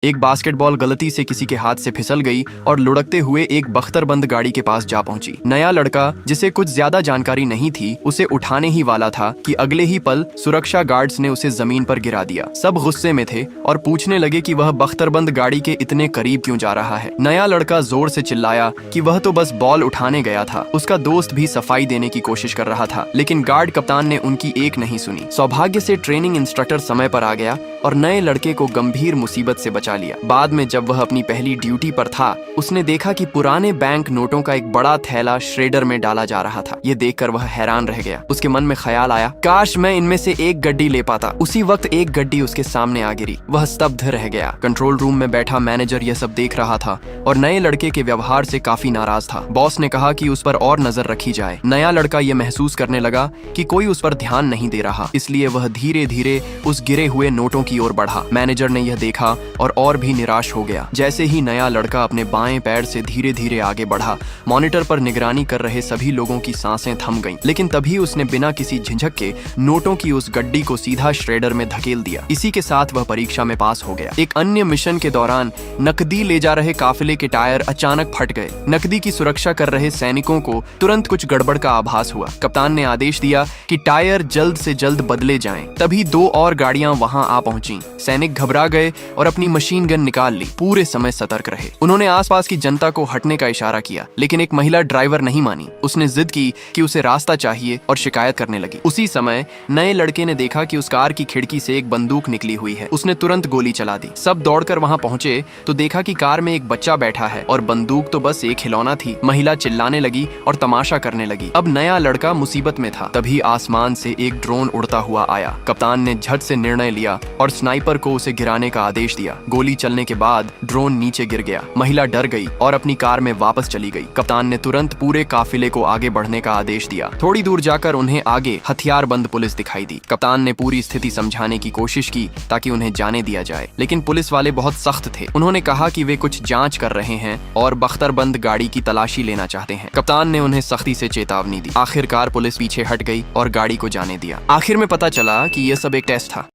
एक बास्केटबॉल गलती से किसी के हाथ से फिसल गई और लुढ़कते हुए एक बख्तरबंद गाड़ी के पास जा पहुंची। नया लड़का, जिसे कुछ ज्यादा जानकारी नहीं थी, उसे उठाने ही वाला था कि अगले ही पल सुरक्षा गार्ड्स ने उसे जमीन पर गिरा दिया। सब गुस्से में थे और पूछने लगे कि वह बख्तरबंद गाड़ी के इतने करीब क्यों जा रहा है। नया लड़का जोर से चिल्लाया कि वह तो बस बॉल उठाने गया था। उसका दोस्त भी सफाई देने की कोशिश कर रहा था, लेकिन गार्ड कप्तान ने उनकी एक नहीं सुनी। सौभाग्य से ट्रेनिंग इंस्ट्रक्टर समय पर आ गया और नए लड़के को गंभीर मुसीबत से बचा लिया। बाद में जब वह अपनी पहली ड्यूटी पर था, उसने देखा कि पुराने बैंक नोटों का एक बड़ा थैला श्रेडर में डाला जा रहा था। ये देखकर वह हैरान रह गया। उसके मन में ख्याल आया, काश मैं इनमें से एक गड्डी ले पाता। उसी वक्त एक गड्डी उसके सामने आ गिरी। वह स्तब्ध रह गया। कंट्रोल रूम में बैठा मैनेजर यह सब देख रहा था और नए लड़के के व्यवहार से काफी नाराज था। बॉस ने कहा कि उस पर और नजर रखी जाए। नया लड़का यह महसूस करने लगा कि कोई उस पर ध्यान नहीं दे रहा, इसलिए वह धीरे धीरे उस गिरे हुए नोटों की ओर बढ़ा। मैनेजर ने यह देखा और भी निराश हो गया। जैसे ही नया लड़का अपने बाएं पैर से धीरे धीरे आगे बढ़ा, मॉनिटर पर निगरानी कर रहे सभी लोगों की सांसें थम गईं। लेकिन तभी उसने बिना किसी झिझक के नोटों की उस गड्डी को सीधा श्रेडर में धकेल दिया। इसी के साथ वह परीक्षा में पास हो गया। एक अन्य मिशन के दौरान नकदी ले जा रहे काफिले के टायर अचानक फट गए। नकदी की सुरक्षा कर रहे सैनिकों को तुरंत कुछ गड़बड़ का आभास हुआ। कप्तान ने आदेश दिया कि टायर जल्द से जल्द बदले जाएं। तभी दो और गाड़ियां वहां आ पहुंची। सैनिक घबरा गए और अपनी मशीन गन निकाल ली। पूरे समय सतर्क रहे। उन्होंने आसपास की जनता को हटने का इशारा किया, लेकिन एक महिला ड्राइवर नहीं मानी। उसने जिद की कि उसे रास्ता चाहिए और शिकायत करने लगी। उसी समय नए लड़के ने देखा कि उस कार की खिड़की से एक बंदूक निकली हुई है। उसने तुरंत गोली चला दी। सब दौड़कर वहां पहुंचे तो देखा कि कार में एक बच्चा बैठा है और बंदूक तो बस एक खिलौना थी। महिला चिल्लाने लगी और तमाशा करने लगी। अब नया लड़का मुसीबत में था। तभी आसमान से एक ड्रोन उड़ता हुआ आया। कप्तान ने झट से निर्णय लिया और स्नाइपर को उसे गिराने का आदेश दिया। गोली चलने के बाद ड्रोन नीचे गिर गया। महिला डर गई और अपनी कार में वापस चली गई। कप्तान ने तुरंत पूरे काफिले को आगे बढ़ने का आदेश दिया। थोड़ी दूर जाकर उन्हें आगे हथियारबंद पुलिस दिखाई दी। कप्तान ने पूरी स्थिति समझाने की कोशिश की ताकि उन्हें जाने दिया जाए, लेकिन पुलिस वाले बहुत सख्त थे। उन्होंने कहा कि वे कुछ जांच कर रहे हैं और बख्तरबंद गाड़ी की तलाशी लेना चाहते हैं। कप्तान ने उन्हें सख्ती से चेतावनी दी। आखिरकार पुलिस पीछे हट गई और गाड़ी को जाने दिया। आखिर में पता चला कि यह सब एक टेस्ट था।